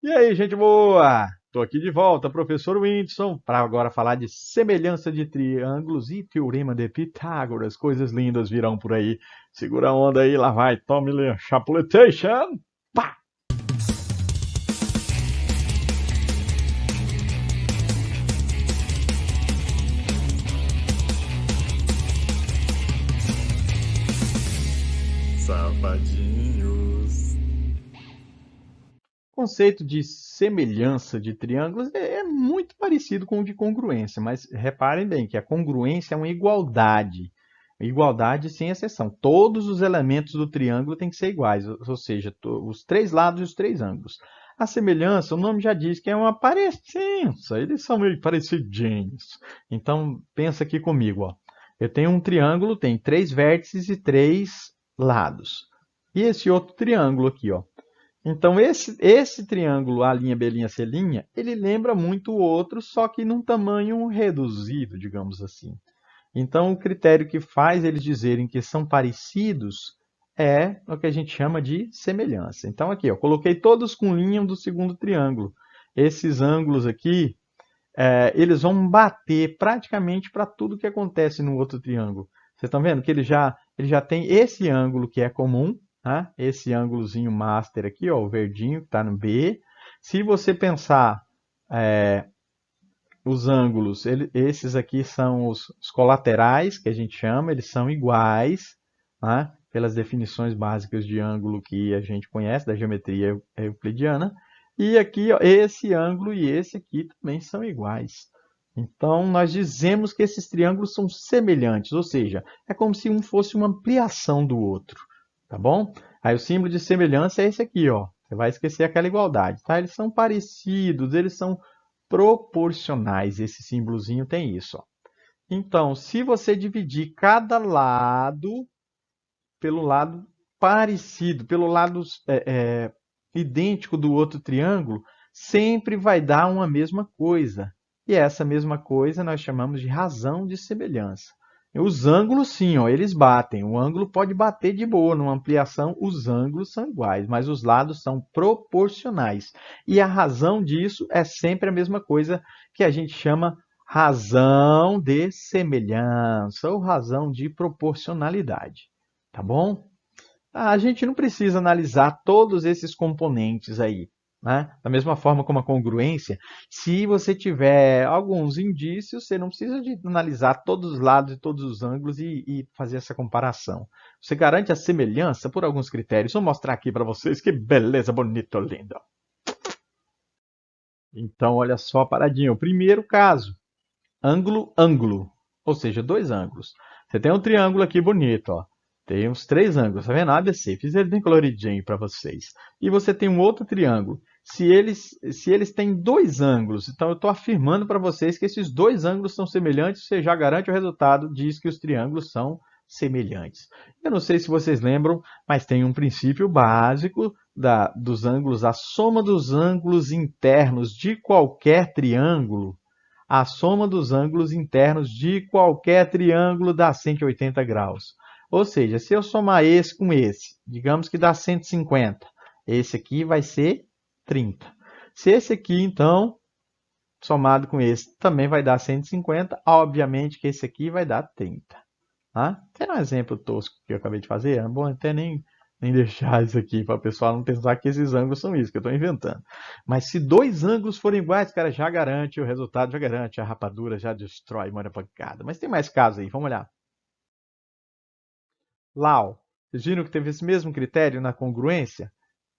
E aí, gente boa? Tô aqui de volta, professor Whindersson, para agora falar de semelhança de triângulos e teorema de Pitágoras. Coisas lindas virão por aí. Segura a onda aí, lá vai, tome-lhe a chapuletation. Pá! Safadinhos. O conceito de semelhança de triângulos é muito parecido com o de congruência, mas reparem bem que a congruência é uma igualdade. Igualdade sem exceção. Todos os elementos do triângulo têm que ser iguais, ou seja, os três lados e os três ângulos. A semelhança, o nome já diz que é uma parecença, eles são meio parecidinhos. Então, pensa aqui comigo, ó. Eu tenho um triângulo, tem três vértices e três lados. E esse outro triângulo aqui, ó. Então, esse triângulo A', B'C', ele lembra muito o outro, só que num tamanho reduzido, digamos assim. Então, o critério que faz eles dizerem que são parecidos é o que a gente chama de semelhança. Então, aqui, eu coloquei todos com linha do segundo triângulo. Esses ângulos aqui, eles vão bater praticamente para tudo que acontece no outro triângulo. Vocês estão vendo que ele já tem esse ângulo que é comum, tá? Esse ângulozinho master aqui, ó, o verdinho que está no B. Se você pensar os ângulos, esses aqui são os colaterais, que a gente chama, eles são iguais, tá? Pelas definições básicas de ângulo que a gente conhece, da geometria euclidiana. E aqui, ó, esse ângulo e esse aqui também são iguais. Então, nós dizemos que esses triângulos são semelhantes, ou seja, é como se um fosse uma ampliação do outro, tá bom? Aí o símbolo de semelhança é esse aqui, ó. Você vai esquecer aquela igualdade, tá? Eles são parecidos, eles são proporcionais. Esse símbolozinho tem isso, ó. Então, se você dividir cada lado pelo lado parecido, pelo lado idêntico do outro triângulo, sempre vai dar uma mesma coisa. E essa mesma coisa nós chamamos de razão de semelhança. Os ângulos, sim, ó, eles batem. O ângulo pode bater de boa. Numa ampliação, os ângulos são iguais, mas os lados são proporcionais. E a razão disso é sempre a mesma coisa que a gente chama razão de semelhança ou razão de proporcionalidade. Tá bom? A gente não precisa analisar todos esses componentes aí, né? Da mesma forma como a congruência, se você tiver alguns indícios, você não precisa de analisar todos os lados e todos os ângulos e fazer essa comparação. Você garante a semelhança por alguns critérios. Vou mostrar aqui para vocês que beleza, bonito, lindo. Então, olha só a paradinha. O primeiro caso, ângulo, ângulo. Ou seja, dois ângulos. Você tem um triângulo aqui bonito, ó. Tem uns três ângulos, tá vendo? ABC. Fiz ele bem coloridinho para vocês. E você tem um outro triângulo. Se eles têm dois ângulos, então eu estou afirmando para vocês que esses dois ângulos são semelhantes, você já garante o resultado, diz que os triângulos são semelhantes. Eu não sei se vocês lembram, mas tem um princípio básico dos ângulos, a soma dos ângulos internos de qualquer triângulo, a soma dos ângulos internos de qualquer triângulo dá 180 graus. Ou seja, se eu somar esse com esse, digamos que dá 150. Esse aqui vai ser 30. Se esse aqui, então, somado com esse, também vai dar 150, obviamente que esse aqui vai dar 30. Tá? Tem um exemplo tosco que eu acabei de fazer, é bom até nem deixar isso aqui para o pessoal não pensar que esses ângulos são isso que eu estou inventando. Mas se dois ângulos forem iguais, cara, já garante o resultado, já garante a rapadura, já destrói, manda pancada. Mas tem mais casos aí, vamos olhar. Lau, vocês viram que teve esse mesmo critério na congruência?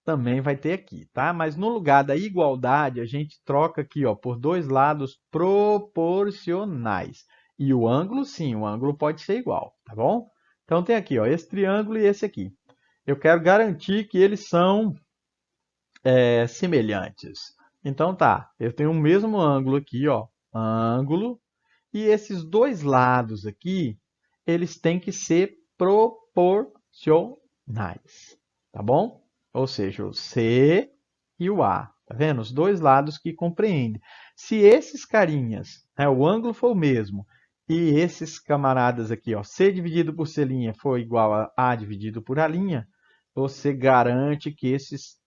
Também vai ter aqui, tá? Mas no lugar da igualdade, a gente troca aqui, ó, por dois lados proporcionais. E o ângulo, sim, o ângulo pode ser igual, tá bom? Então tem aqui, ó, esse triângulo e esse aqui. Eu quero garantir que eles são semelhantes. Então tá, eu tenho o mesmo ângulo aqui, ó, ângulo, e esses dois lados aqui, eles têm que ser proporcionais, tá bom? Ou seja, o C e o A, tá vendo? Os dois lados que compreendem. Se esses carinhas, né, o ângulo for o mesmo, e esses camaradas aqui, ó, C dividido por C' for igual a dividido por A', você garante que esses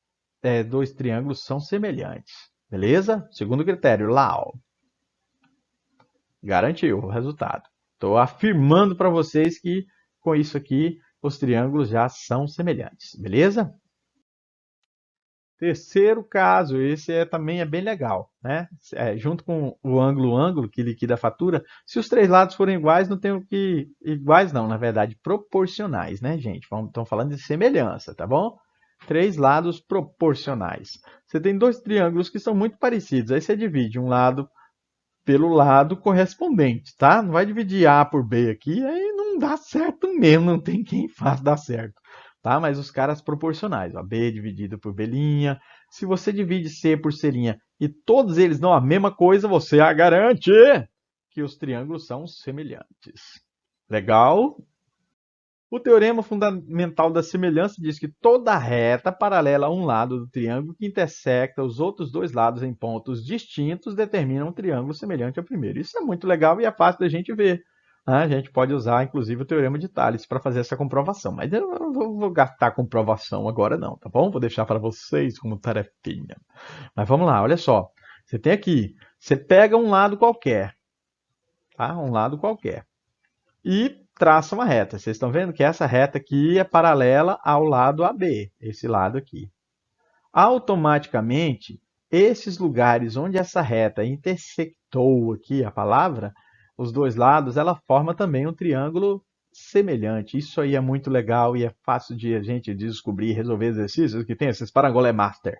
dois triângulos são semelhantes. Beleza? Segundo critério, Lau. Garantiu o resultado. Estou afirmando para vocês que com isso aqui os triângulos já são semelhantes. Beleza? Terceiro caso, esse também é bem legal, né? Junto com o ângulo que liquida a fatura, se os três lados forem iguais, não tem o que... Iguais não, na verdade, proporcionais, né, gente? Estamos falando de semelhança, tá bom? Três lados proporcionais. Você tem dois triângulos que são muito parecidos, aí você divide um lado pelo lado correspondente, tá? Não vai dividir A por B aqui, aí não dá certo mesmo, não tem quem faça dar certo. Tá? Mas os caras proporcionais, ó, B dividido por B'. Se você divide C por C' e todos eles dão a mesma coisa, você garante que os triângulos são semelhantes. Legal? O teorema fundamental da semelhança diz que toda reta paralela a um lado do triângulo que intersecta os outros dois lados em pontos distintos determina um triângulo semelhante ao primeiro. Isso é muito legal e é fácil da gente ver. A gente pode usar, inclusive, o teorema de Tales para fazer essa comprovação. Mas eu não vou gastar comprovação agora não, tá bom? Vou deixar para vocês como tarefinha. Mas vamos lá, olha só. Você tem aqui, você pega um lado qualquer, tá? Um lado qualquer. E traça uma reta. Vocês estão vendo que essa reta aqui é paralela ao lado AB, esse lado aqui. Automaticamente, esses lugares onde essa reta intersectou aqui a palavra, os dois lados, ela forma também um triângulo semelhante. Isso aí é muito legal e é fácil de a gente descobrir e resolver exercícios que tem esses parangolé master.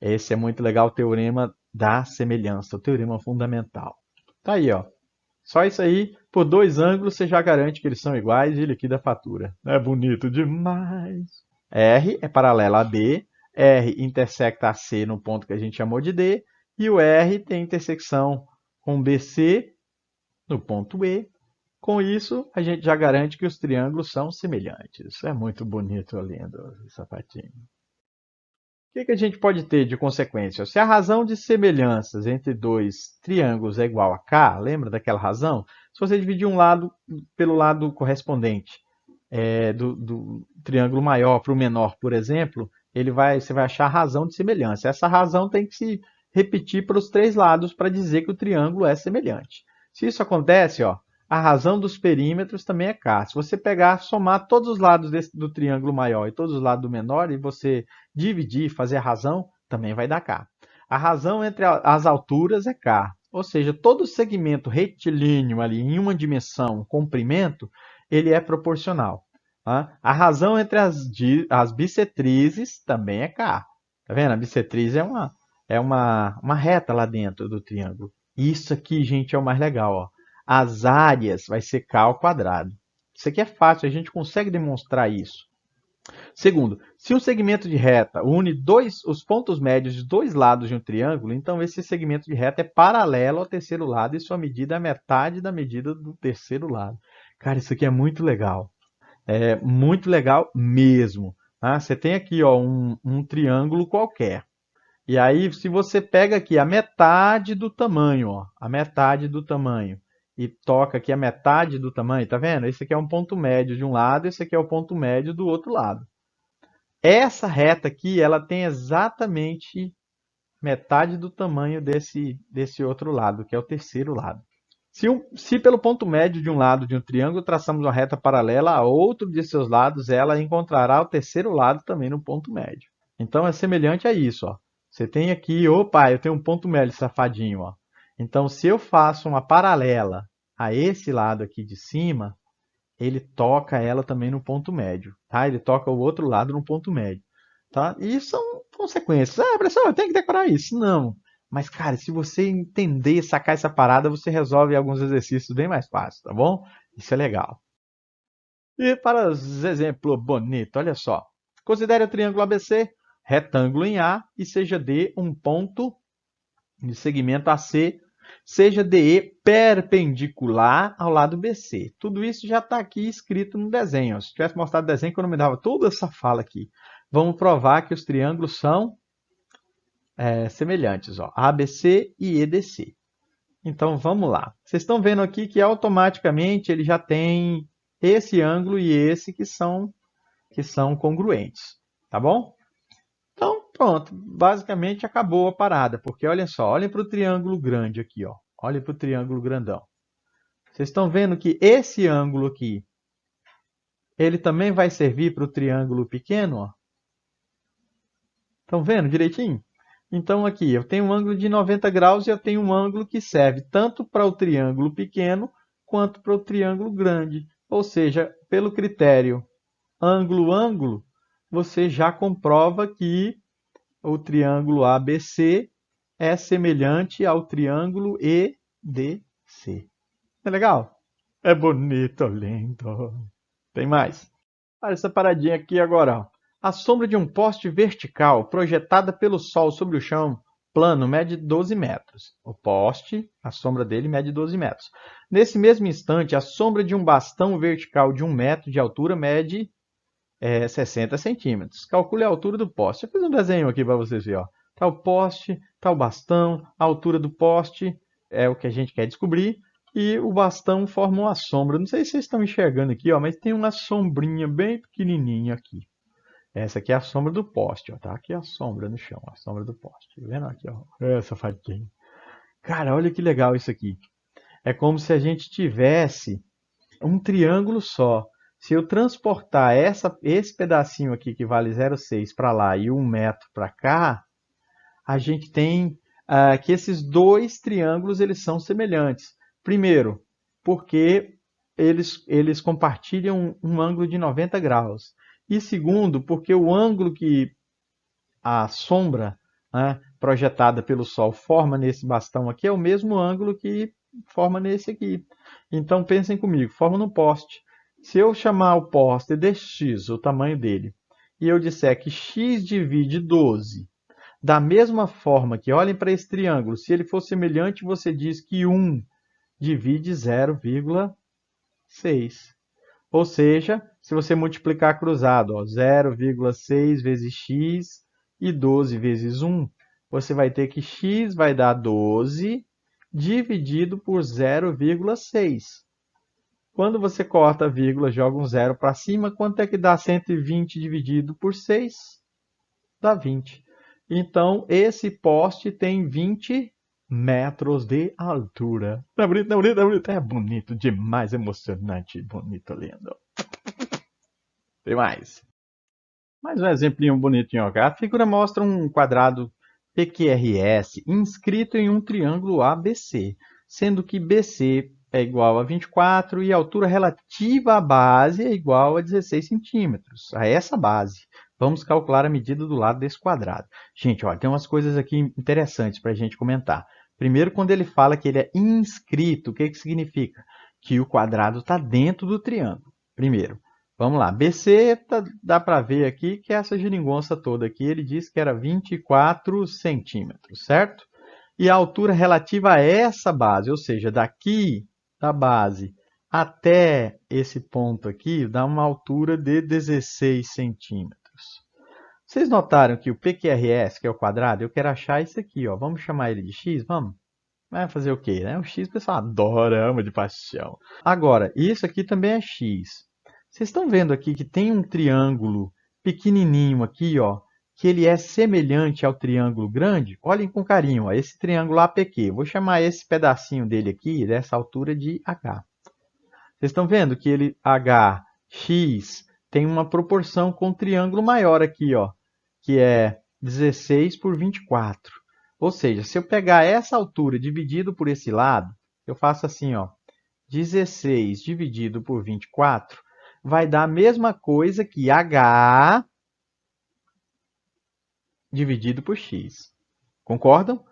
Esse é muito legal, o teorema da semelhança, o teorema fundamental. Tá aí, ó. Só isso aí, por dois ângulos, você já garante que eles são iguais e liquida a fatura. É bonito demais. R é paralelo a B, R intersecta a C no ponto que a gente chamou de D, e o R tem intersecção com BC no ponto E. Com isso, a gente já garante que os triângulos são semelhantes. É muito bonito, lindo, esse sapatinho. O que a gente pode ter de consequência? Se a razão de semelhanças entre dois triângulos é igual a K, lembra daquela razão? Se você dividir um lado pelo lado correspondente do triângulo maior para o menor, por exemplo, você vai achar a razão de semelhança. Essa razão tem que se repetir para os três lados para dizer que o triângulo é semelhante. Se isso acontece, ó, a razão dos perímetros também é K. Se você somar todos os lados do triângulo maior e todos os lados do menor, e você dividir, fazer a razão, também vai dar K. A razão entre as alturas é K. Ou seja, todo segmento retilíneo ali em uma dimensão, comprimento, ele é proporcional. Tá? A razão entre as bissetrizes também é K. Tá vendo? A bissetriz é uma reta lá dentro do triângulo. Isso aqui, gente, é o mais legal, ó. As áreas vai ser K ao quadrado. Isso aqui é fácil, a gente consegue demonstrar isso. Segundo, se um segmento de reta une os pontos médios de dois lados de um triângulo, então esse segmento de reta é paralelo ao terceiro lado e sua medida é a metade da medida do terceiro lado. Cara, isso aqui é muito legal. É muito legal mesmo. Tá? Você tem aqui ó, um triângulo qualquer. E aí, se você pega aqui a metade do tamanho, ó, a metade do tamanho, e toca aqui a metade do tamanho, tá vendo? Esse aqui é um ponto médio de um lado, esse aqui é o ponto médio do outro lado. Essa reta aqui, ela tem exatamente metade do tamanho desse outro lado, que é o terceiro lado. Se pelo ponto médio de um lado de um triângulo traçamos uma reta paralela a outro de seus lados, ela encontrará o terceiro lado também no ponto médio. Então é semelhante a isso, ó. Você tem aqui, opa, eu tenho um ponto médio safadinho, ó. Então, se eu faço uma paralela a esse lado aqui de cima, ele toca ela também no ponto médio, tá? Ele toca o outro lado no ponto médio, tá? E são consequências. Ah, professor, eu tenho que decorar isso. Não. Mas, cara, se você entender, sacar essa parada, você resolve alguns exercícios bem mais fácil, tá bom? Isso é legal. E para os exemplos bonitos, olha só. Considere o triângulo ABC retângulo em A e seja D um ponto de segmento AC, seja DE perpendicular ao lado BC. Tudo isso já está aqui escrito no desenho. Se tivesse mostrado o desenho, eu não me dava toda essa fala aqui. Vamos provar que os triângulos são semelhantes, ó, ABC e EDC. Então, vamos lá. Vocês estão vendo aqui que automaticamente ele já tem esse ângulo e esse que são congruentes. Tá bom? Então, pronto, basicamente acabou a parada, porque olhem só, olhem para o triângulo grande aqui, ó. Olhem para o triângulo grandão. Vocês estão vendo que esse ângulo aqui, ele também vai servir para o triângulo pequeno, ó. Estão vendo direitinho? Então aqui, eu tenho um ângulo de 90 graus e eu tenho um ângulo que serve tanto para o triângulo pequeno quanto para o triângulo grande. Ou seja, pelo critério ângulo-ângulo, você já comprova que o triângulo ABC é semelhante ao triângulo EDC. É legal? É bonito, lindo. Tem mais? Olha essa paradinha aqui agora, ó. A sombra de um poste vertical projetada pelo sol sobre o chão plano mede 12 metros. O poste, a sombra dele mede 12 metros. Nesse mesmo instante, a sombra de um bastão vertical de 1 metro de altura mede 60 centímetros. Calcule a altura do poste. Eu fiz um desenho aqui para vocês verem. Está o poste, está o bastão, a altura do poste é o que a gente quer descobrir. E o bastão forma uma sombra. Não sei se vocês estão enxergando aqui, ó, mas tem uma sombrinha bem pequenininha aqui. Essa aqui é a sombra do poste, ó, tá? Aqui é a sombra no chão, a sombra do poste. Tá vendo aqui, ó? Essa fadinha. Cara, olha que legal isso aqui. É como se a gente tivesse um triângulo só. Se eu transportar esse pedacinho aqui que vale 0,6 para lá e 1 metro para cá, a gente tem que esses dois triângulos eles são semelhantes. Primeiro, porque eles compartilham um ângulo de 90 graus. E segundo, porque o ângulo que a sombra, né, projetada pelo Sol forma nesse bastão aqui é o mesmo ângulo que forma nesse aqui. Então pensem comigo, forma no poste. Se eu chamar o poste de x, o tamanho dele, e eu disser que x divide 12, da mesma forma que, olhem para esse triângulo, se ele for semelhante, você diz que 1 divide 0,6. Ou seja, se você multiplicar cruzado, 0,6 vezes x e 12 vezes 1, você vai ter que x vai dar 12 dividido por 0,6. Quando você corta a vírgula, joga um zero para cima, quanto é que dá 120 dividido por 6? Dá 20. Então, esse poste tem 20 metros de altura. Não é bonito, não é bonito, não é bonito? É bonito demais, emocionante, bonito, lindo. Tem mais. Mais um exemplinho bonitinho. A figura mostra um quadrado PQRS inscrito em um triângulo ABC, sendo que BC é igual a 24 e a altura relativa à base é igual a 16 centímetros. A essa base. Vamos calcular a medida do lado desse quadrado. Gente, olha, tem umas coisas aqui interessantes para a gente comentar. Primeiro, quando ele fala que ele é inscrito, o que significa? Que o quadrado está dentro do triângulo. Primeiro, vamos lá. BC, dá para ver aqui que essa geringonça toda aqui, ele disse que era 24 centímetros, certo? E a altura relativa a essa base, ou seja, daqui da base até esse ponto aqui, dá uma altura de 16 centímetros. Vocês notaram que o PQRS, que é o quadrado, eu quero achar isso aqui, ó. Vamos chamar ele de x? Vamos? Vai fazer o quê, né? O x o pessoal adora, ama de paixão. Agora, isso aqui também é x. Vocês estão vendo aqui que tem um triângulo pequenininho aqui, ó, que ele é semelhante ao triângulo grande? Olhem com carinho, ó, esse triângulo APQ. Vou chamar esse pedacinho dele aqui, dessa altura, de H. Vocês estão vendo que ele, HX, tem uma proporção com um triângulo maior aqui, ó, que é 16 por 24. Ou seja, se eu pegar essa altura dividido por esse lado, eu faço assim, ó, 16 dividido por 24, vai dar a mesma coisa que H dividido por X. Concordam?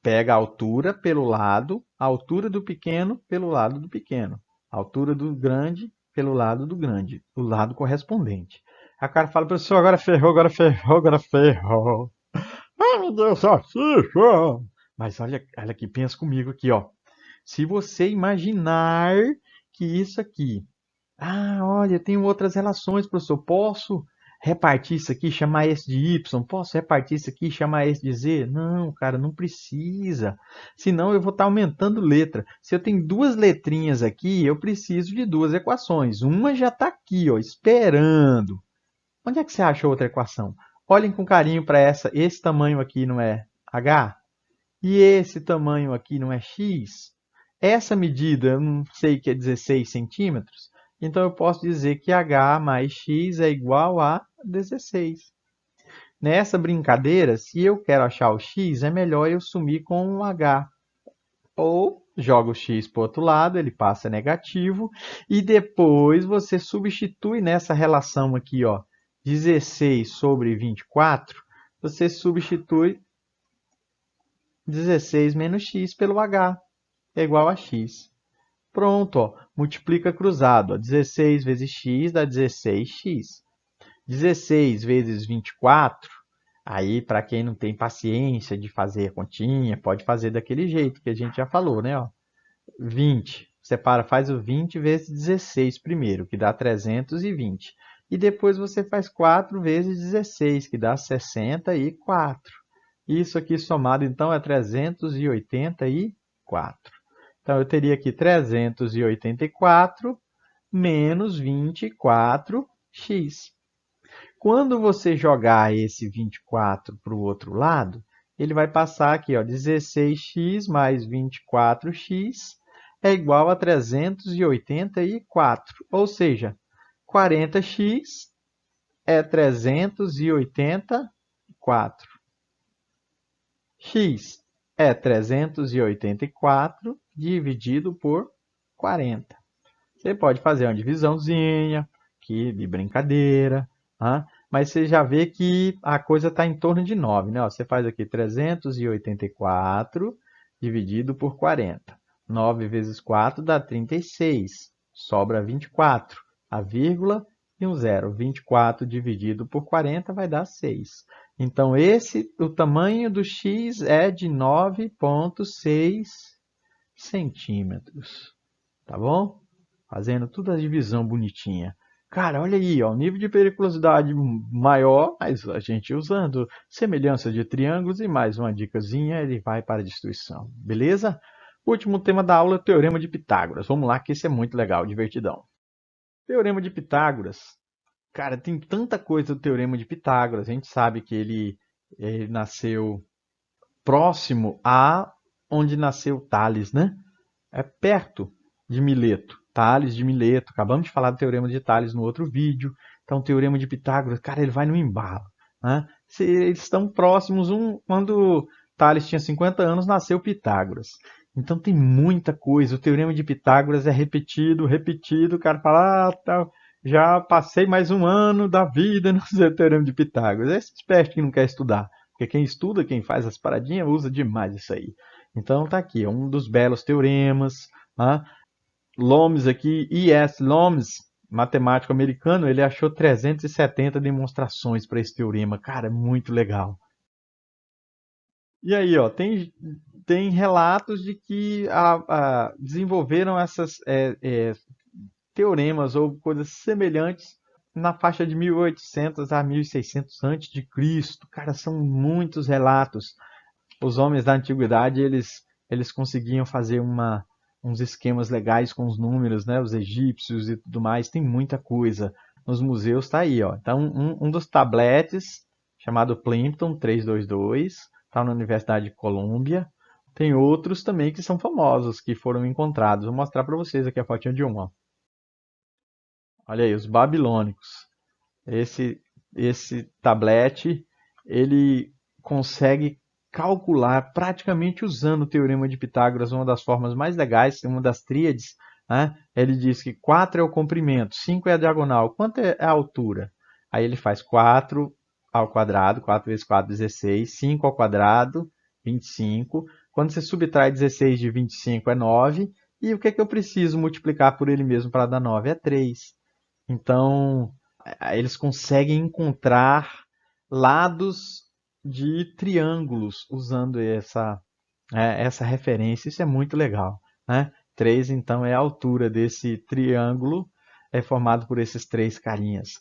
Pega a altura pelo lado, a altura do pequeno pelo lado do pequeno, a altura do grande pelo lado do grande, o lado correspondente. A cara fala, professor, agora ferrou, agora ferrou, agora ferrou. Ai, meu Deus, salsicha! Mas olha aqui, pensa comigo aqui, ó. Se você imaginar que isso aqui... olha, tem outras relações, professor. Posso repartir isso aqui, chamar esse de Y? Posso repartir isso aqui, chamar esse de Z? Não, cara, não precisa. Senão eu vou estar aumentando letra. Se eu tenho duas letrinhas aqui, eu preciso de duas equações. Uma já está aqui, ó, esperando. Onde é que você acha outra equação? Olhem com carinho para esse tamanho aqui não é H? E esse tamanho aqui não é X? Essa medida eu não sei que é 16 centímetros, então eu posso dizer que H mais X é igual a 16. Nessa brincadeira, se eu quero achar o X, é melhor eu sumir com um H. Ou joga o X para o outro lado, ele passa negativo, e depois você substitui nessa relação aqui, ó, 16 sobre 24, você substitui 16 menos x pelo h, é igual a x. Pronto, ó, multiplica cruzado. Ó, 16 vezes x dá 16x. 16 vezes 24, aí para quem não tem paciência de fazer a continha, pode fazer daquele jeito que a gente já falou, né? Ó. 20, separa, faz o 20 vezes 16 primeiro, que dá 320. E depois você faz 4 vezes 16, que dá 64. Isso aqui somado, então, é 384. Então, eu teria aqui 384 menos 24x. Quando você jogar esse 24 para o outro lado, ele vai passar aqui, ó, 16x mais 24x é igual a 384. Ou seja, 40x é 384. X é 384 dividido por 40. Você pode fazer uma divisãozinha aqui de brincadeira, tá? Mas você já vê que a coisa está em torno de 9, né? Ó, você faz aqui 384 dividido por 40. 9 vezes 4 dá 36. Sobra 24. A vírgula e um zero. 24 dividido por 40 vai dar 6. Então, o tamanho do x é de 9,6 centímetros. Tá bom? Fazendo toda a divisão bonitinha. Cara, olha aí, ó, nível de periculosidade maior, mas a gente usando semelhança de triângulos e mais uma dicasinha, ele vai para a destruição. Beleza? Último tema da aula, Teorema de Pitágoras. Vamos lá, que esse é muito legal, divertidão. Teorema de Pitágoras. Cara, tem tanta coisa do Teorema de Pitágoras. A gente sabe que ele nasceu próximo a onde nasceu Tales, né? É perto de Mileto. Tales de Mileto. Acabamos de falar do Teorema de Tales no outro vídeo. Então, o Teorema de Pitágoras, cara, ele vai no embalo. Né? Eles estão próximos. Quando Tales tinha 50 anos, nasceu Pitágoras. Então, tem muita coisa. O Teorema de Pitágoras é repetido, repetido. O cara fala, tá, já passei mais um ano da vida no Teorema de Pitágoras. Esse espécie que não quer estudar. Porque quem estuda, quem faz as paradinhas, usa demais isso aí. Então, tá aqui, um dos belos teoremas. Tá? Lomes aqui, E.S. Lomes, matemático americano, ele achou 370 demonstrações para esse teorema. Cara, é muito legal. E aí, ó, tem relatos de que desenvolveram essas teoremas ou coisas semelhantes na faixa de 1800 a 1600 a.C. Cara, são muitos relatos. Os homens da antiguidade, eles conseguiam fazer uns esquemas legais com os números, né? Os egípcios e tudo mais. Tem muita coisa. Nos museus está aí, ó. Então, um dos tabletes, chamado Plimpton 322, está na Universidade de Colômbia. Tem outros também que são famosos, que foram encontrados. Vou mostrar para vocês aqui a fotinha de um, ó. Olha aí, os babilônicos. Esse tablete, ele consegue calcular praticamente usando o Teorema de Pitágoras, uma das formas mais legais, uma das tríades. Né? Ele diz que 4 é o comprimento, 5 é a diagonal. Quanto é a altura? Aí ele faz 4 ao quadrado, 4 vezes 4, 16. 5 ao quadrado, 25. Quando você subtrai 16 de 25 é 9. E o que é que eu preciso multiplicar por ele mesmo para dar 9? É 3. Então, eles conseguem encontrar lados de triângulos usando essa referência. Isso é muito legal. Né? 3, então, é a altura desse triângulo, é formado por esses 3 carinhas.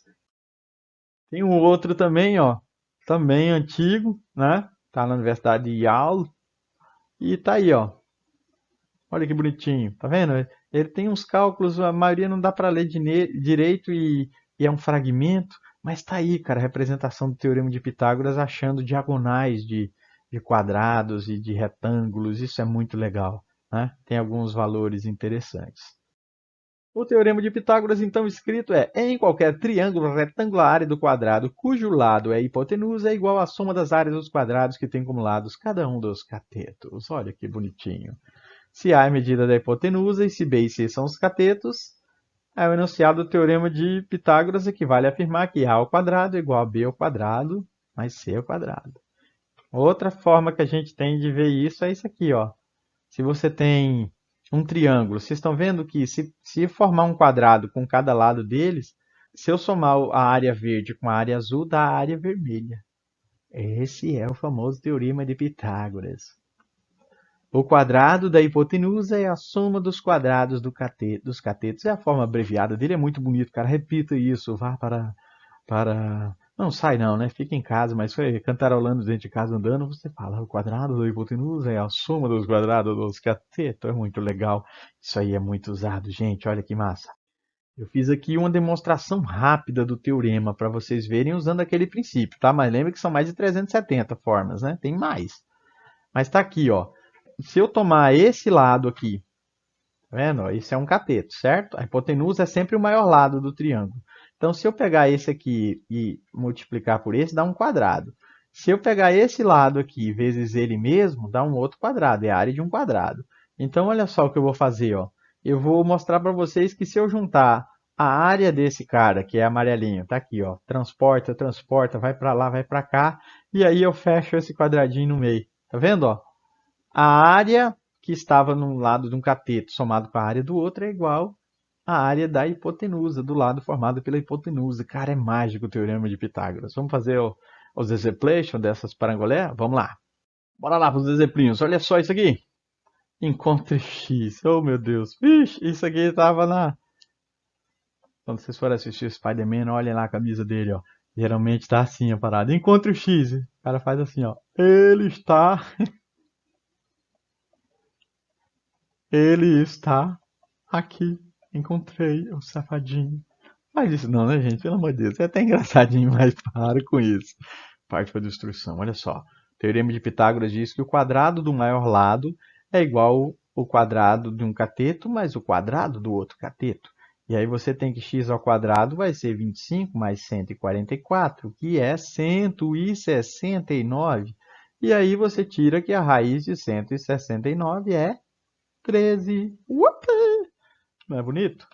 Tem um outro também, ó, também antigo, né? Tá na Universidade de Yale. E tá aí, ó. Olha que bonitinho, tá vendo? Ele tem uns cálculos, a maioria não dá para ler direito e é um fragmento, Mas tá aí, cara, a representação do Teorema de Pitágoras achando diagonais de quadrados e de retângulos. Isso é muito legal, né? Tem alguns valores interessantes. O Teorema de Pitágoras, então, escrito é: em qualquer triângulo retangular área do quadrado, cujo lado é a hipotenusa, é igual à soma das áreas dos quadrados que tem como lados cada um dos catetos. Olha que bonitinho. Se A é a medida da hipotenusa e se B e C são os catetos, aí o enunciado do Teorema de Pitágoras equivale a afirmar que A ao quadrado é igual a B ao quadrado mais C ao quadrado. Outra forma que a gente tem de ver isso é isso aqui, ó. Se você tem um triângulo, vocês estão vendo que se formar um quadrado com cada lado deles, se eu somar a área verde com a área azul, dá a área vermelha. Esse é o famoso Teorema de Pitágoras. O quadrado da hipotenusa é a soma dos quadrados dos catetos. É a forma abreviada dele, é muito bonito, cara. Repita isso, vá para... Não sai não, né? Fica em casa, mas foi cantarolando dentro de casa andando, você fala, o quadrado da hipotenusa é a soma dos quadrados dos catetos. É muito legal. Isso aí é muito usado, gente. Olha que massa. Eu fiz aqui uma demonstração rápida do teorema para vocês verem usando aquele princípio, tá? Mas lembre que são mais de 370 formas, né? Tem mais. Mas tá aqui, ó. Se eu tomar esse lado aqui, tá vendo? Esse é um cateto, certo? A hipotenusa é sempre o maior lado do triângulo. Então, se eu pegar esse aqui e multiplicar por esse, dá um quadrado. Se eu pegar esse lado aqui vezes ele mesmo, dá um outro quadrado. É a área de um quadrado. Então, olha só o que eu vou fazer, ó. Eu vou mostrar para vocês que se eu juntar a área desse cara, que é amarelinho, tá aqui, ó. Transporta, transporta, vai para lá, vai para cá. E aí eu fecho esse quadradinho no meio. Tá vendo, ó? A área que estava num lado de um cateto somado com a área do outro é igual à área da hipotenusa, do lado formado pela hipotenusa. Cara, é mágico o Teorema de Pitágoras. Vamos fazer os exemplifications dessas parangolé? Vamos lá. Bora lá para os exemplinhos. Olha só isso aqui. Encontre X. Oh, meu Deus. Vixe, isso aqui estava na... Quando vocês forem assistir o Spider-Man, olhem lá a camisa dele, ó. Geralmente está assim a parada. Encontre o X. O cara faz assim, ó. Ele está aqui. Encontrei o safadinho. Faz isso não, né, gente? Pelo amor de Deus. É até engraçadinho, mas para com isso. Parte para destruição. Olha só. O Teorema de Pitágoras diz que o quadrado do maior lado é igual ao quadrado de um cateto mais o quadrado do outro cateto. E aí você tem que x ao quadrado vai ser 25 mais 144, que é 169. E aí você tira que a raiz de 169 é 13. Não é bonito?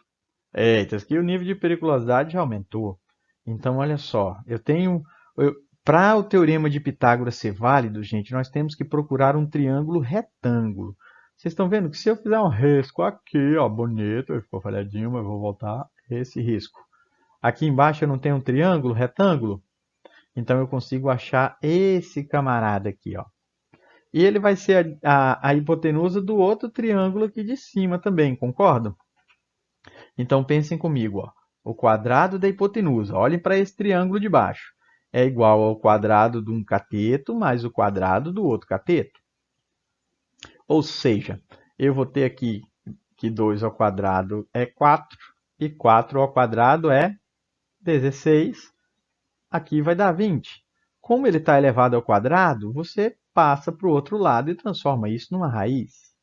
Eita, aqui o nível de periculosidade já aumentou. Então, olha só, para o teorema de Pitágoras ser válido, gente, nós temos que procurar um triângulo retângulo. Vocês estão vendo que se eu fizer um risco aqui, ó, bonito, ficou falhadinho, mas vou voltar esse risco. Aqui embaixo eu não tenho um triângulo retângulo, então eu consigo achar esse camarada aqui, ó. E ele vai ser a hipotenusa do outro triângulo aqui de cima também, concordam? Então pensem comigo, ó. O quadrado da hipotenusa, olhem para esse triângulo de baixo, é igual ao quadrado de um cateto mais o quadrado do outro cateto. Ou seja, eu vou ter aqui que 2 ao quadrado é 4 e 4 ao quadrado é 16. Aqui vai dar 20. Como ele está elevado ao quadrado, você passa para o outro lado e transforma isso numa raiz.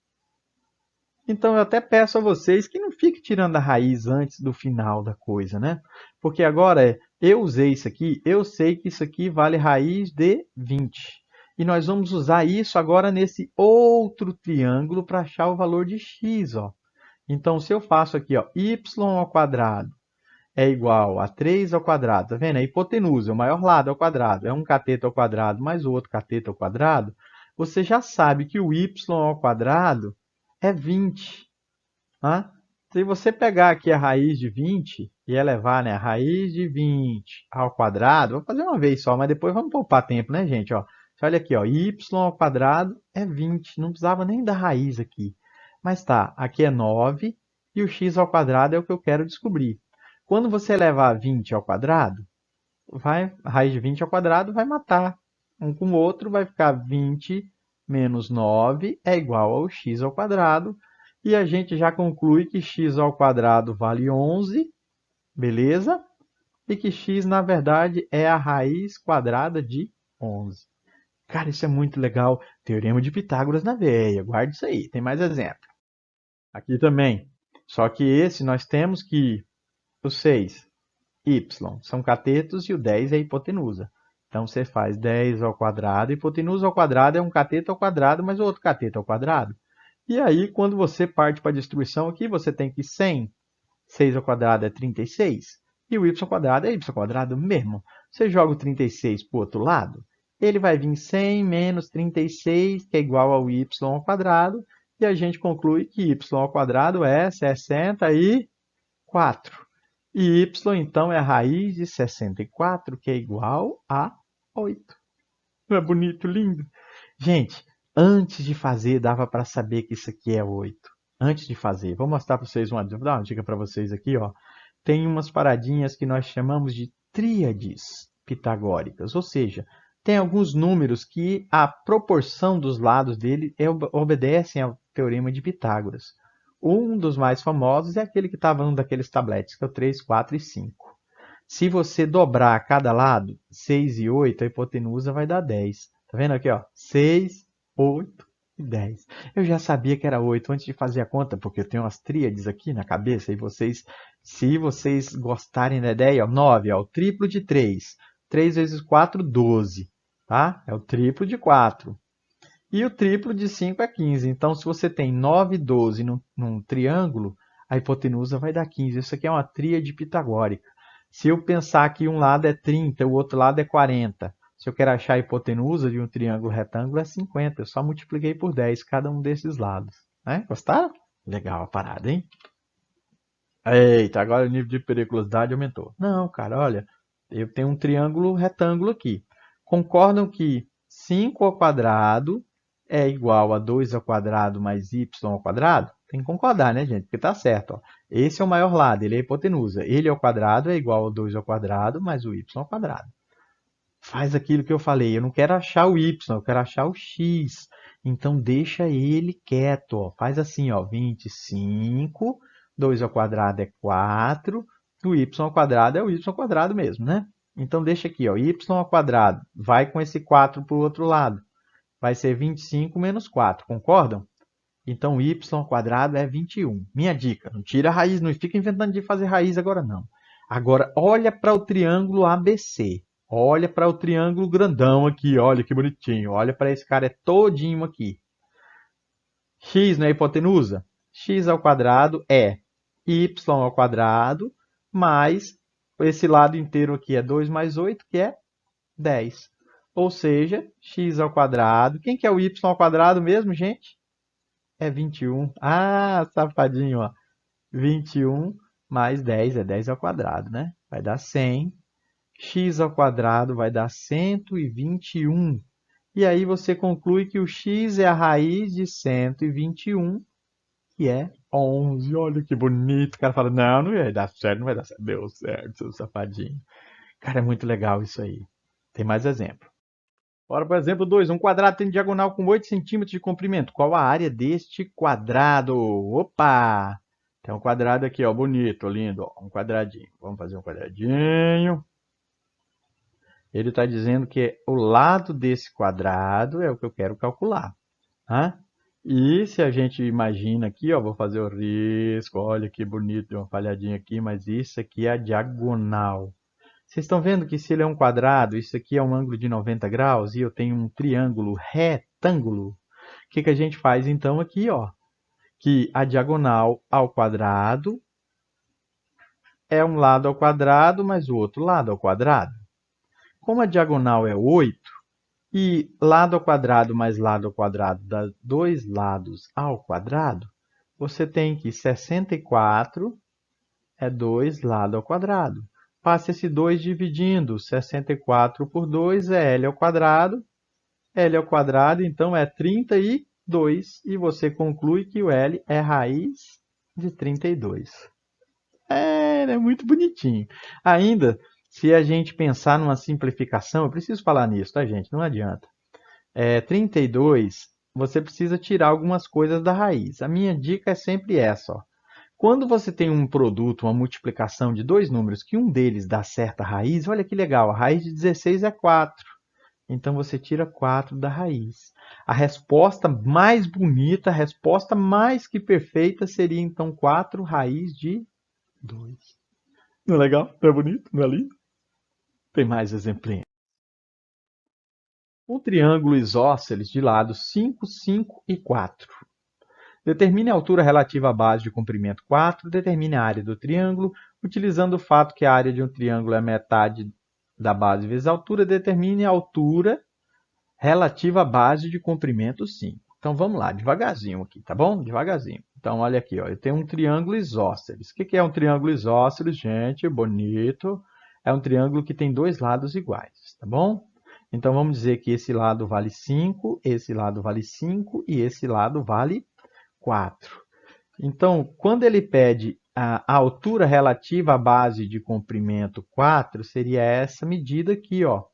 Então eu até peço a vocês que não fiquem tirando a raiz antes do final da coisa, né? Porque agora eu usei isso aqui, eu sei que isso aqui vale raiz de 20. E nós vamos usar isso agora nesse outro triângulo para achar o valor de x, ó. Então se eu faço aqui, ó, y ao quadrado é igual a 3 ao quadrado, tá vendo? A hipotenusa, o maior lado ao quadrado, é um cateto ao quadrado mais o outro cateto ao quadrado. Você já sabe que o y ao quadrado é 20. Tá? Se você pegar aqui a raiz de 20 e elevar, né, a raiz de 20 ao quadrado, vou fazer uma vez só, mas depois vamos poupar tempo, né, gente? Ó, olha aqui, ó, y ao quadrado é 20, não precisava nem da raiz aqui. Mas tá, aqui é 9 e o x ao quadrado é o que eu quero descobrir. Quando você elevar 20 ao quadrado, a raiz de 20 ao quadrado vai matar um com o outro, vai ficar 20 menos 9 é igual ao x ao quadrado. E a gente já conclui que x ao quadrado vale 11, beleza? e que x, na verdade, é a raiz quadrada de 11. Cara, isso é muito legal. Teorema de Pitágoras na veia. Guarde isso aí. Tem mais exemplo. Aqui também. Só que esse nós temos que os 6, y, são catetos e o 10 é hipotenusa. Então você faz 10 ao quadrado. Hipotenusa ao quadrado é um cateto ao quadrado, mas o outro cateto ao quadrado. E aí, quando você parte para a distribuição aqui, você tem que 100. 6 ao quadrado é 36. E o y ao quadrado é y ao quadrado mesmo. Você joga o 36 para o outro lado, ele vai vir 100 menos 36, que é igual ao y ao quadrado. E a gente conclui que y ao quadrado é 64. E y, então, é a raiz de 64, que é igual a 8. Não é bonito, lindo? Gente, antes de fazer, dava para saber que isso aqui é 8. Antes de fazer, vou mostrar para vocês vou dar uma dica para vocês aqui, ó. Tem umas paradinhas que nós chamamos de tríades pitagóricas, ou seja, tem alguns números que a proporção dos lados dele obedecem ao teorema de Pitágoras. Um dos mais famosos é aquele que estava num daqueles tabletes, que é o 3, 4 e 5. Se você dobrar cada lado, 6 e 8, a hipotenusa vai dar 10. Tá vendo aqui, ó? 6, 8 e 10. Eu já sabia que era 8 antes de fazer a conta, porque eu tenho umas tríades aqui na cabeça e vocês, se vocês gostarem da ideia, ó, 9 é o triplo de 3. 3 vezes 4, 12. Tá? É o triplo de 4. E o triplo de 5 é 15. Então, se você tem 9 e 12 num triângulo, a hipotenusa vai dar 15. Isso aqui é uma tríade pitagórica. Se eu pensar que um lado é 30, o outro lado é 40. Se eu quero achar a hipotenusa de um triângulo retângulo, é 50. Eu só multipliquei por 10 cada um desses lados. Né? Gostaram? Legal a parada, hein? Eita, agora o nível de periculosidade aumentou. Não, cara, olha, eu tenho um triângulo retângulo aqui. Concordam que 5 ao quadrado é igual a 2 ao quadrado mais y ao quadrado? Tem que concordar, né, gente? Porque tá certo, ó. Esse é o maior lado, ele é a hipotenusa. Ele ao quadrado é igual a 2 ao quadrado mais o y ao quadrado. Faz aquilo que eu falei. Eu não quero achar o y, eu quero achar o x. Então, deixa ele quieto, ó. Faz assim, ó. 25, 2 ao quadrado é 4, o y ao quadrado é o y ao quadrado mesmo, né? Então, deixa aqui, ó. Y ao quadrado vai com esse 4 para o outro lado. Vai ser 25 menos 4, concordam? Então, y ao quadrado é 21. Minha dica, não tira a raiz, não fica inventando de fazer raiz agora não. Agora, olha para o triângulo ABC. Olha para o triângulo grandão aqui, olha que bonitinho. Olha para esse cara, é todinho aqui. X não é hipotenusa? X ao quadrado é y ao quadrado mais esse lado inteiro aqui é 2 mais 8, que é 10. Ou seja, x ao quadrado. Quem que é o y ao quadrado mesmo, gente? É 21. Ah, safadinho, ó. 21 mais 10 é 10 ao quadrado, né? Vai dar 100. X ao quadrado vai dar 121. E aí você conclui que o x é a raiz de 121, que é 11. Olha que bonito. O cara fala, não, não vai dar certo, não vai dar certo. Deu certo, seu safadinho. Cara, é muito legal isso aí. Tem mais exemplo. Ora, por exemplo, 2. Um quadrado tem diagonal com 8 centímetros de comprimento. Qual a área deste quadrado? Opa! Tem um quadrado aqui, ó, bonito, lindo. Ó, um quadradinho. Vamos fazer um quadradinho. Ele está dizendo que o lado desse quadrado é o que eu quero calcular. Tá? E se a gente imagina aqui, ó, vou fazer o risco. Olha que bonito, deu uma falhadinha aqui, mas isso aqui é a diagonal. Vocês estão vendo que se ele é um quadrado, isso aqui é um ângulo de 90 graus e eu tenho um triângulo retângulo. O que a gente faz então aqui, ó? Que a diagonal ao quadrado é um lado ao quadrado, mais o outro lado ao quadrado. Como a diagonal é 8 e lado ao quadrado mais lado ao quadrado dá 2 lados ao quadrado, você tem que 64 é 2 lado ao quadrado. Passa esse 2 dividindo. 64 por 2 é L ao quadrado. L ao quadrado, então, é 32. E você conclui que o L é raiz de 32. É muito bonitinho. Ainda, se a gente pensar numa simplificação, eu preciso falar nisso, tá, gente? Não adianta. 32, você precisa tirar algumas coisas da raiz. A minha dica é sempre essa, ó. Quando você tem um produto, uma multiplicação de dois números, que um deles dá certa raiz, olha que legal, a raiz de 16 é 4. Então você tira 4 da raiz. A resposta mais bonita, a resposta mais que perfeita seria então 4 raiz de 2. Não é legal? Não é bonito? Não é lindo? Tem mais exemplinho. Um triângulo isósceles de lados 5, 5 e 4. Determine a altura relativa à base de comprimento 4. Determine a área do triângulo. Utilizando o fato que a área de um triângulo é a metade da base vezes a altura, determine a altura relativa à base de comprimento 5. Então vamos lá, devagarzinho aqui, tá bom? Devagarzinho. Então olha aqui, ó, eu tenho um triângulo isósceles. O que é um triângulo isósceles, gente? Bonito. É um triângulo que tem dois lados iguais, tá bom? Então vamos dizer que esse lado vale 5, esse lado vale 5 e esse lado vale 4. Então, quando ele pede a altura relativa à base de comprimento 4, seria essa medida aqui, ó.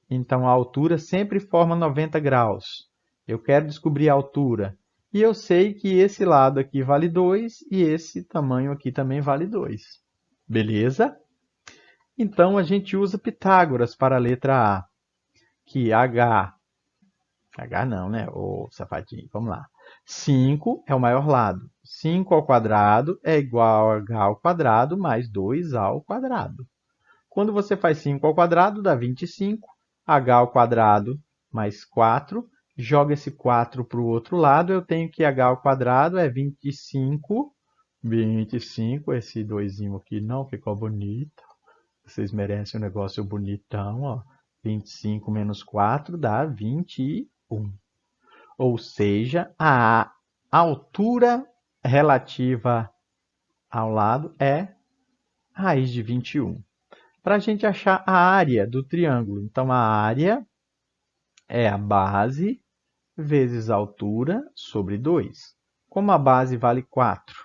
Então, a altura sempre forma 90 graus. Eu quero descobrir a altura. E eu sei que esse lado aqui vale 2 e esse tamanho aqui também vale 2. Beleza? Então, a gente usa Pitágoras para a letra A. Que H não, né? Ô, safadinho, vamos lá. 5 é o maior lado. 5 ao quadrado é igual a H ao quadrado mais 2 ao quadrado. Quando você faz 5 ao quadrado, dá 25. H ao quadrado mais 4. Joga esse 4 para o outro lado. Eu tenho que H ao quadrado é 25. 25, esse 2 aqui não ficou bonito. Vocês merecem um negócio bonitão, ó. 25 menos 4 dá 21. Ou seja, a altura relativa ao lado é raiz de 21. Para a gente achar a área do triângulo, então a área é a base vezes a altura sobre 2. Como a base vale 4,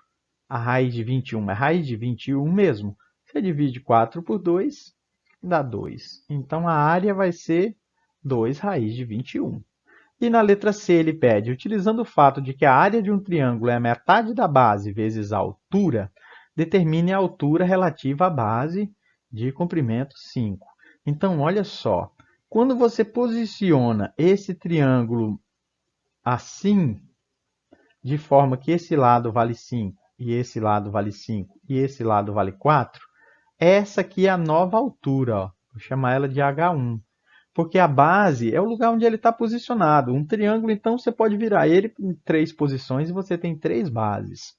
a raiz de 21 é raiz de 21 mesmo. Você divide 4 por 2, dá 2. Então a área vai ser 2 raiz de 21. E na letra C ele pede, utilizando o fato de que a área de um triângulo é a metade da base vezes a altura, determine a altura relativa à base de comprimento 5. Então, olha só, quando você posiciona esse triângulo assim, de forma que esse lado vale 5, e esse lado vale 5, e esse lado vale 4, essa aqui é a nova altura, ó. Vou chamar ela de H1. Porque a base é o lugar onde ele está posicionado. Um triângulo, então, você pode virar ele em 3 posições e você tem 3 bases.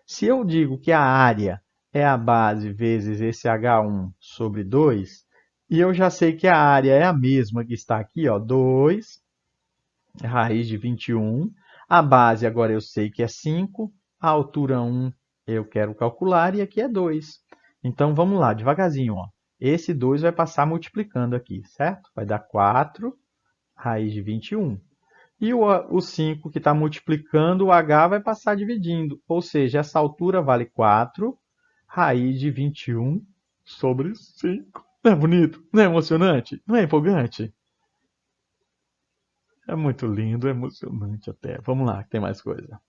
Se eu digo que a área é a base vezes esse H1 sobre 2, e eu já sei que a área é a mesma que está aqui, ó, 2, raiz de 21. A base agora eu sei que é 5, a altura 1 eu quero calcular e aqui é 2. Então vamos lá, devagarzinho, ó. Esse 2 vai passar multiplicando aqui, certo? Vai dar 4 raiz de 21. E o 5 que está multiplicando, o h vai passar dividindo. Ou seja, essa altura vale 4 raiz de 21 sobre 5. Não é bonito? Não é emocionante? Não é empolgante? É muito lindo, é emocionante até. Vamos lá, que tem mais coisa.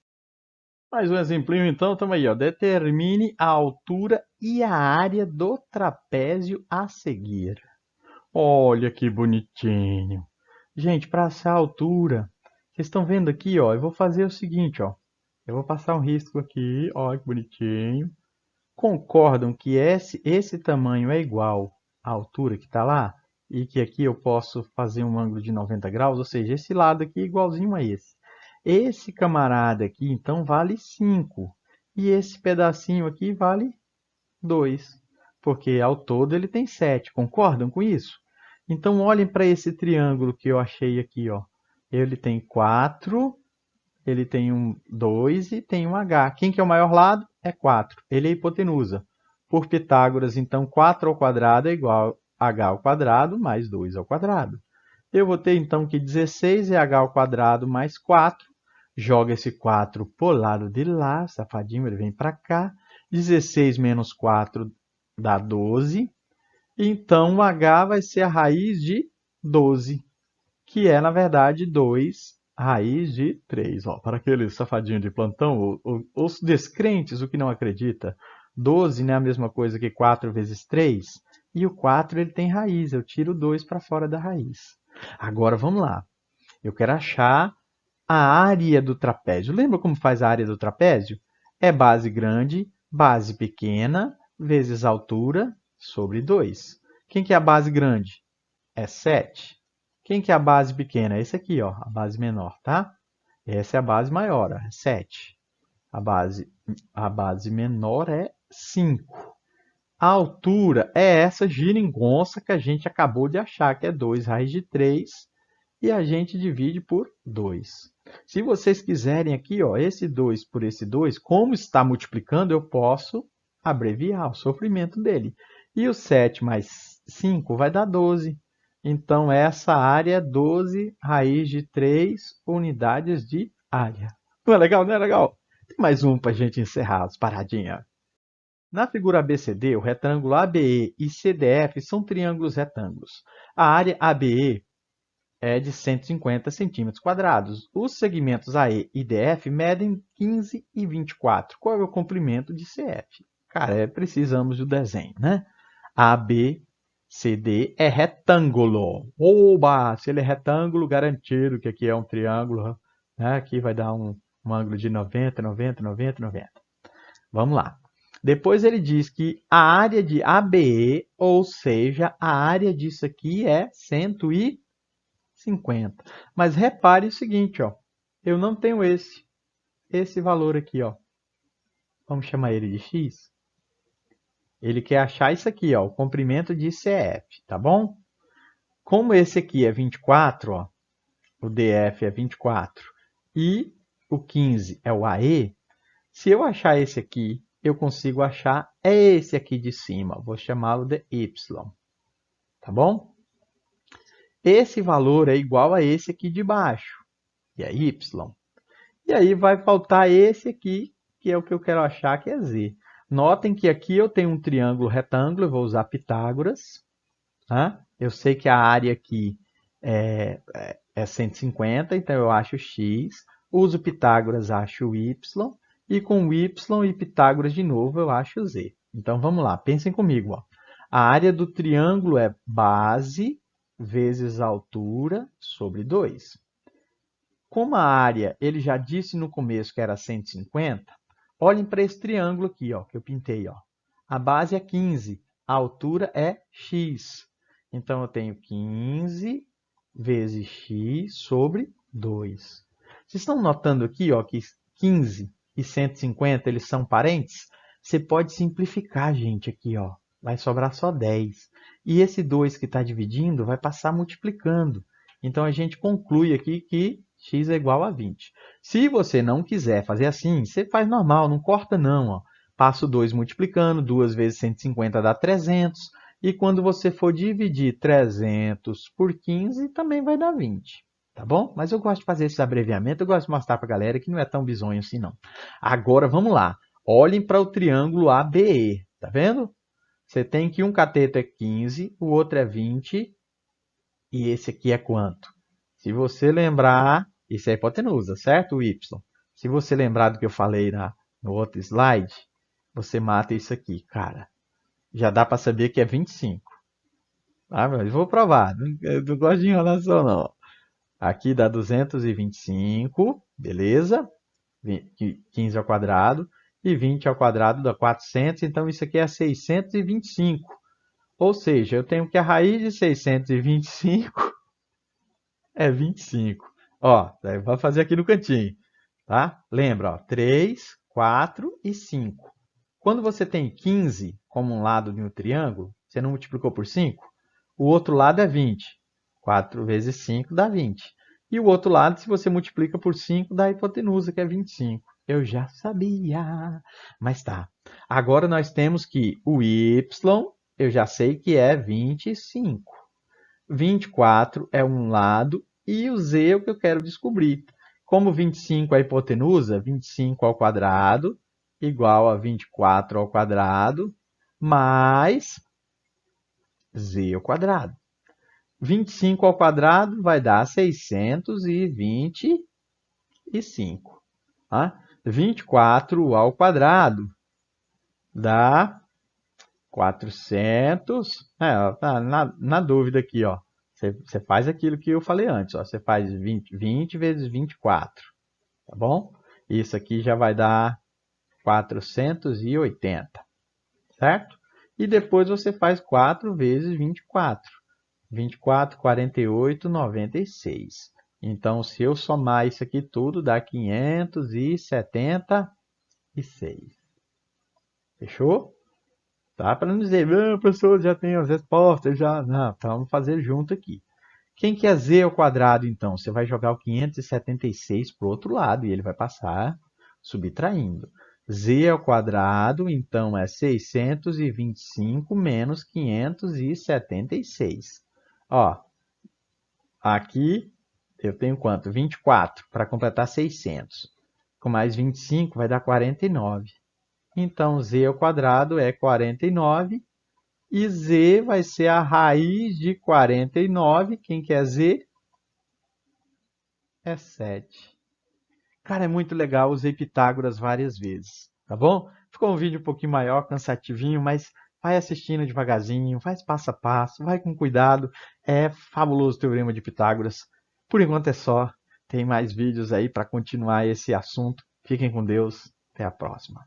Mais um exemplinho então, estamos aí, ó. Determine a altura e a área do trapézio a seguir. Olha que bonitinho. Gente, para essa altura, vocês estão vendo aqui, ó, eu vou fazer o seguinte, ó. Eu vou passar um risco aqui, ó, que bonitinho. Concordam que esse tamanho é igual à altura que está lá? E que aqui eu posso fazer um ângulo de 90 graus, ou seja, esse lado aqui é igualzinho a esse. Esse camarada aqui, então, vale 5. E esse pedacinho aqui vale 2. Porque ao todo ele tem 7. Concordam com isso? Então, olhem para esse triângulo que eu achei aqui, ó. Ele tem 4, ele tem um 2 e tem um H. Quem que é o maior lado? É 4. Ele é a hipotenusa. Por Pitágoras, então, 4 ao quadrado é igual a H ao quadrado mais 2 ao quadrado. Eu vou ter, então, que 16 é H ao quadrado mais 4. Joga esse 4 pro lado de lá, safadinho, ele vem para cá. 16 menos 4 dá 12. Então, o H vai ser a raiz de 12, que é, na verdade, 2 raiz de 3. Ó, para aquele safadinho de plantão, os descrentes, o que não acredita, 12 não é a mesma coisa que 4 vezes 3. E o 4 ele tem raiz, eu tiro 2 para fora da raiz. Agora vamos lá. Eu quero achar a área do trapézio. Lembra como faz a área do trapézio? É base grande, base pequena, vezes altura, sobre 2. Quem que é a base grande? É 7. Quem que é a base pequena? Esse aqui, ó, a base menor, tá? Essa é a base maior, ó, é 7. A base menor é 5. A altura é essa geringonça que a gente acabou de achar, que é 2 raiz de 3, e a gente divide por 2. Se vocês quiserem aqui, ó, esse 2 por esse 2, como está multiplicando, eu posso abreviar o sofrimento dele. E o 7 mais 5 vai dar 12. Então, essa área é 12 raiz de 3 unidades de área. Não é legal? Não é legal? Tem mais um para a gente encerrar as paradinhas. Na figura ABCD, o retângulo ABE e CDF são triângulos retângulos. A área ABE é de 150 centímetros quadrados. Os segmentos AE e DF medem 15 e 24. Qual é o comprimento de CF? Cara, precisamos do desenho, né? ABCD é retângulo. Oba! Se ele é retângulo, garantido que aqui é um triângulo, né? Aqui vai dar um ângulo de 90, 90, 90, 90. Vamos lá. Depois ele diz que a área de ABE, ou seja, a área disso aqui é 150. Mas repare o seguinte, ó, eu não tenho esse valor aqui, ó. Vamos chamar ele de x. Ele quer achar isso aqui, ó, o comprimento de CF, tá bom? Como esse aqui é 24, ó, o DF é 24 e o 15 é o AE, se eu achar esse aqui, eu consigo achar esse aqui de cima. Vou chamá-lo de y. Tá bom? Esse valor é igual a esse aqui de baixo, que é y. E aí vai faltar esse aqui, que é o que eu quero achar, que é z. Notem que aqui eu tenho um triângulo retângulo, eu vou usar Pitágoras. Tá? Eu sei que a área aqui é 150, então eu acho x. Uso Pitágoras, acho y. E com y e Pitágoras de novo, eu acho z. Então vamos lá, pensem comigo. Ó. A área do triângulo é base vezes altura sobre 2. Como a área, ele já disse no começo que era 150, olhem para esse triângulo aqui, ó, que eu pintei. Ó. A base é 15, a altura é x. Então, eu tenho 15 vezes x sobre 2. Vocês estão notando aqui, ó, que 15 e 150 eles são parentes? Você pode simplificar, gente, aqui, ó. Vai sobrar só 10. E esse 2 que está dividindo vai passar multiplicando. Então, a gente conclui aqui que x é igual a 20. Se você não quiser fazer assim, você faz normal, não corta não. Ó. Passa o 2 multiplicando, 2 vezes 150 dá 300. E quando você for dividir 300 por 15, também vai dar 20. Tá bom? Mas eu gosto de fazer esse abreviamento, eu gosto de mostrar para a galera que não é tão bizonho assim não. Agora vamos lá. Olhem para o triângulo ABE. Tá vendo? Você tem que um cateto é 15, o outro é 20 e esse aqui é quanto? Se você lembrar, isso é a hipotenusa, certo? O y. Se você lembrar do que eu falei no outro slide, você mata isso aqui, cara. Já dá para saber que é 25. Tá? Mas vou provar. Eu não gosto de enrolação, não. Aqui dá 225, beleza? 15 ao quadrado. E 20 ao quadrado dá 400. Então, isso aqui é 625. Ou seja, eu tenho que a raiz de 625 é 25. Ó, vai fazer aqui no cantinho, tá? Lembra, ó, 3, 4 e 5. Quando você tem 15 como um lado de um triângulo, você não multiplicou por 5? O outro lado é 20. 4 vezes 5 dá 20. E o outro lado, se você multiplica por 5, dá a hipotenusa, que é 25. Eu já sabia, mas tá. Agora nós temos que o y, eu já sei que é 25. 24 é um lado e o z é o que eu quero descobrir. Como 25 é a hipotenusa, 25 ao quadrado igual a 24 ao quadrado mais z ao quadrado. 25 ao quadrado vai dar 625. 5. Tá? 24 ao quadrado dá 400. Tá na dúvida aqui, ó. Você faz aquilo que eu falei antes, ó. Você faz 20 vezes 24, tá bom? Isso aqui já vai dar 480, certo? E depois você faz 4 vezes 24. 24, 48, 96. Então, se eu somar isso aqui tudo, dá 576. Fechou? Tá? Para não dizer, professor, já tem as respostas, já. Não, então vamos fazer junto aqui. Quem que é z ao quadrado, então? Você vai jogar o 576 para o outro lado e ele vai passar subtraindo. Z ao quadrado, então, é 625 menos 576. Ó, aqui eu tenho quanto? 24 para completar 600. Com mais 25 vai dar 49. Então, z ao quadrado é 49. E z vai ser a raiz de 49. Quem que é z? É 7. Cara, é muito legal. Usei Pitágoras várias vezes, tá bom? Ficou um vídeo um pouquinho maior, cansativinho, mas vai assistindo devagarzinho, faz passo a passo, vai com cuidado. É fabuloso o Teorema de Pitágoras. Por enquanto é só. Tem mais vídeos aí para continuar esse assunto. Fiquem com Deus. Até a próxima.